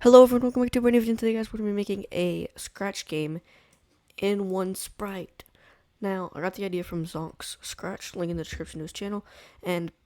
Hello everyone, welcome back to a brand new video. Today guys, we're going to be making a Scratch game in one sprite. Now, I got the idea from Zonk's Scratch, link in the description to his channel,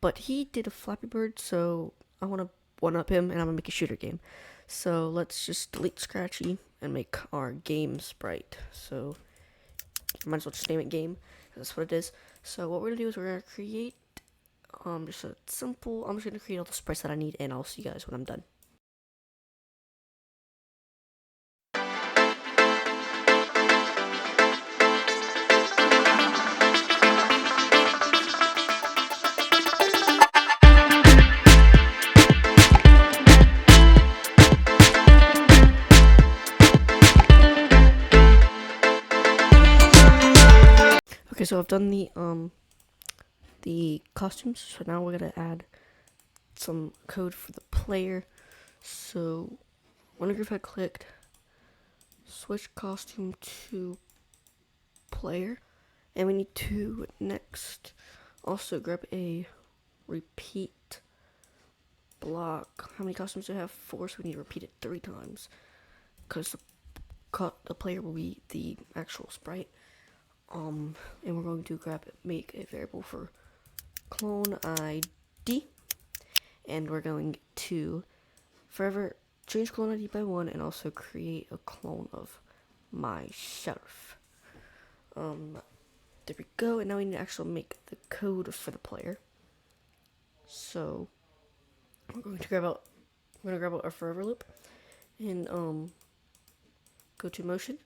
but he did a Flappy Bird, so I want to one-up him, and I'm going to make a shooter game. So let's just delete Scratchy and make our game sprite. So, might as well just name it game, that's what it is. So what we're going to do is we're going to create, just a simple, I'm just going to create all the sprites that I need, and I'll see you guys when I'm done. Okay, so I've done the costumes, so now we're gonna add some code for the player. So whenever if I clicked switch costume to player, and we need to next also grab a repeat block. How many costumes do I have? 4, so we need to repeat it 3 times because the player will be the actual sprite. And we're going to make a variable for clone ID, and we're going to forever change clone ID by 1 and also create a clone of myself. There we go, and now we need to actually make the code for the player. So we're going to grab out our forever loop and go to motion,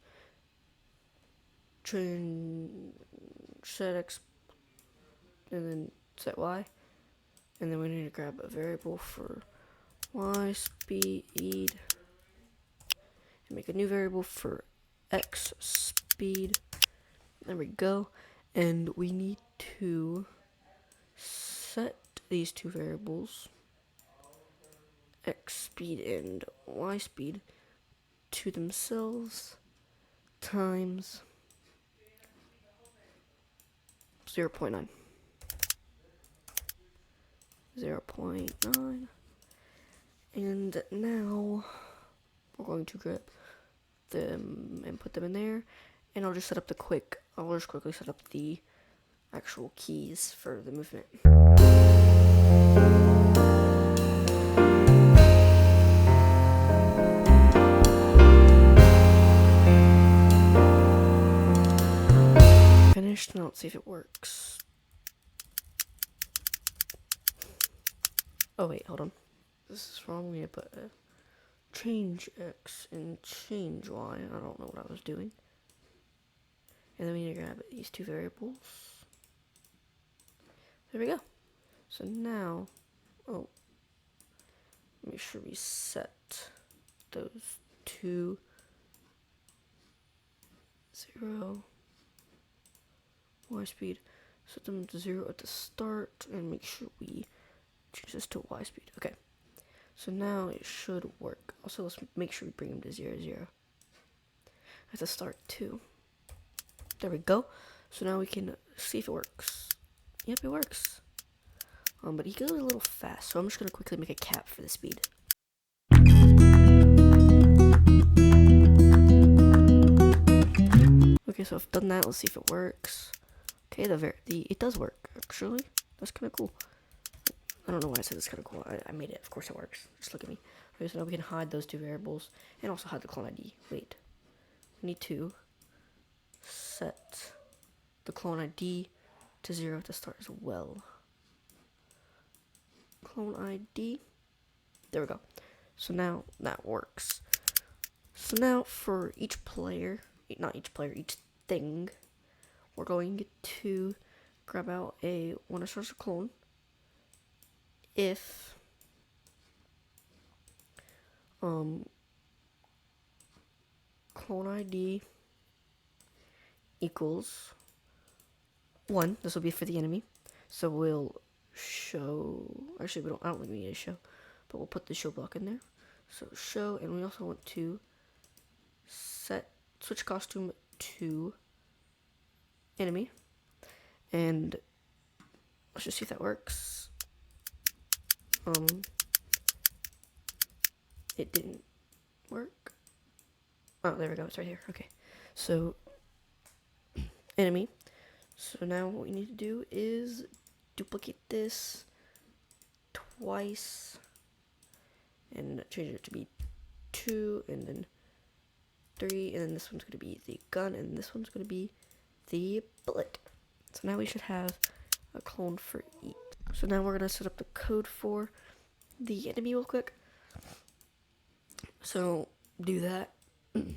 set x, and then set y, and then we need to grab a variable for y speed and make a new variable for x speed. There we go, and we need to set these two variables, x speed and y speed, to themselves times 0.9. 0.9, and now we're going to grab them and put them in there, and I'll just quickly set up the actual keys for the movement. Finished. Now let's see if it works. Oh wait, hold on. This is wrong. We need to put change x and change y. I don't know what I was doing. And then we need to grab these two variables. There we go. So now, make sure we set those to 0 y speed. Set them to 0 at the start, and make sure we change this to y speed. Okay. So now it should work. Also, let's make sure we bring them to 0, 0 at the start too. There we go. So now we can see if it works. Yep, it works. But he goes a little fast, so I'm just gonna quickly make a cap for the speed. Okay, so I've done that. Let's see if it works. Okay, it does work actually. That's kind of cool. I don't know why I said it's kind of cool. I made it. Of course it works. Just look at me. Okay, so now we can hide those two variables and also hide the clone ID. Wait, we need to set the clone ID to 0 at the start as well. Clone ID. There we go. So now that works. So now for each thing, we're going to grab out when it starts a clone. If clone ID equals 1, this will be for the enemy. So we'll show, actually I don't think we need a show, but we'll put the show block in there. So show, and we also want to switch costume to enemy, and let's just see if that works. It didn't. work? Oh, there we go. It's right here. Okay. So, enemy. So now what we need to do is duplicate this twice and change it to be 2 and then 3, and then this one's going to be the gun and this one's going to be the bullet. So now we should have a clone for each. So now we're going to set up the code for the enemy real quick. So do that, and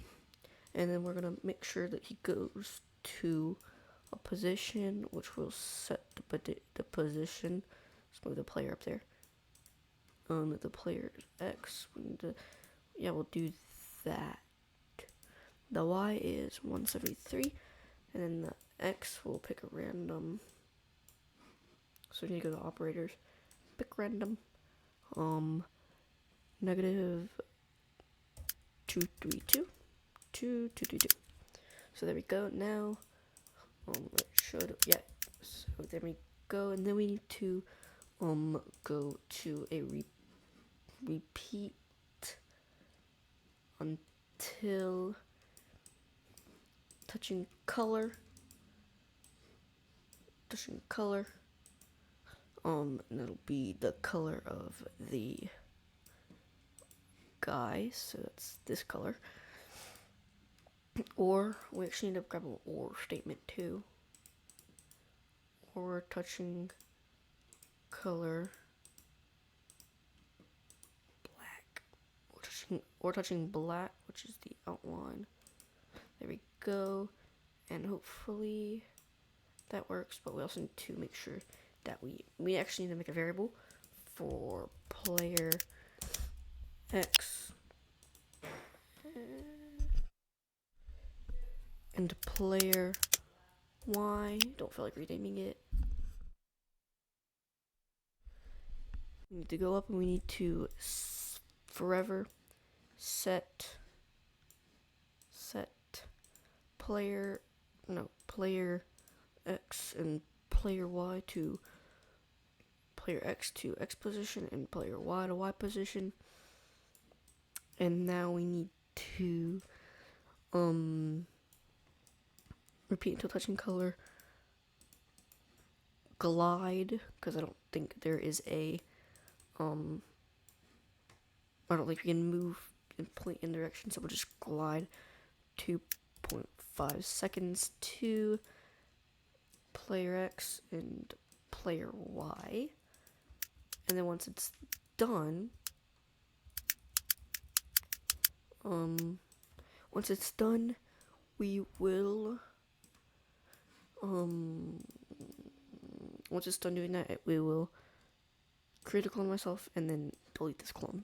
then we're going to make sure that he goes to a position which will set the position. Let's move the player up there. The player X. We'll do that. The Y is once every 3, and then the X will pick a random. So we need to go to operators, pick random, negative 232, 222. So there we go. Now, it should, yeah. So there we go, and then we need to, go to a repeat until touching color, and it'll be the color of the guy, so that's this color. Or we actually need to grab an or statement too. Or touching color black, or touching black, which is the outline. There we go, and hopefully that works. But we also need to make sure that we actually need to make a variable for player X and player Y. Don't feel like renaming it. We need to go up and we need to forever set player X and player Y to player X to X position and player Y to Y position. And now we need to repeat until touching color glide, because I don't think there is a I don't think we can move and point in direction, so we'll just glide 2.5 seconds to player X and player Y. And then once it's done, we will once it's done doing that, we will create a clone myself and then delete this clone.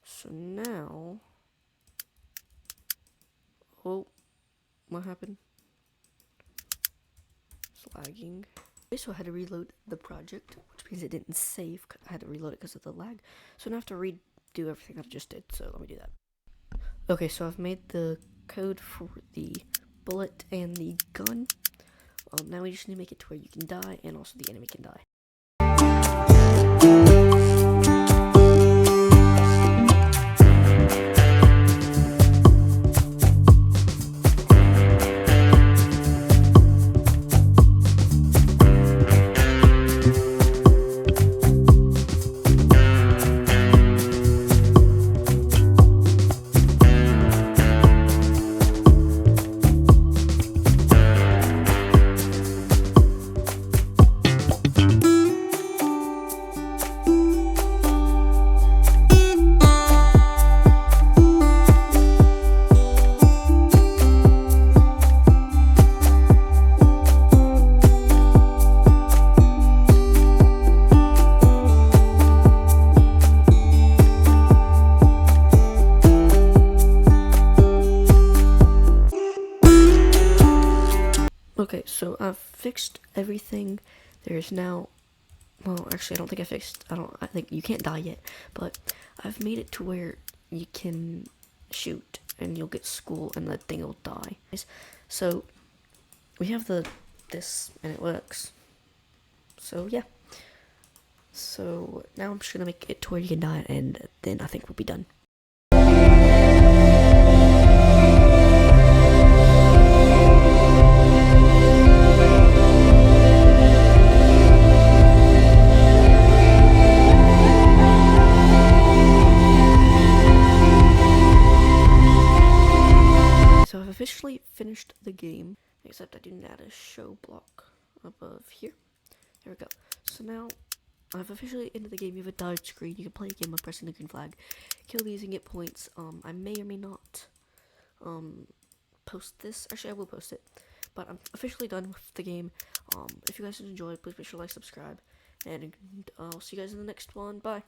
So now, oh, what happened? It's lagging. Okay, so I had to reload the project, which means it didn't save. I had to reload it because of the lag. So now I have to redo everything I just did. So let me do that. Okay, so I've made the code for the bullet and the gun. Now we just need to make it to where you can die and also the enemy can die. Okay, so I've fixed everything. There's now, well, actually, I think you can't die yet, but I've made it to where you can shoot and you'll get school and the thing will die. So we have this and it works. So yeah. So now I'm just gonna make it to where you can die and then I think we'll be done. except I didn't add a show block above here. There we go. So now I've officially ended the game. You have a died screen. You can play a game by pressing the green flag, kill these and get points. I may or may not post this. Actually, I will post it. But I'm officially done with the game. If you guys enjoyed, please make sure to like, subscribe, and I'll see you guys in the next one. Bye.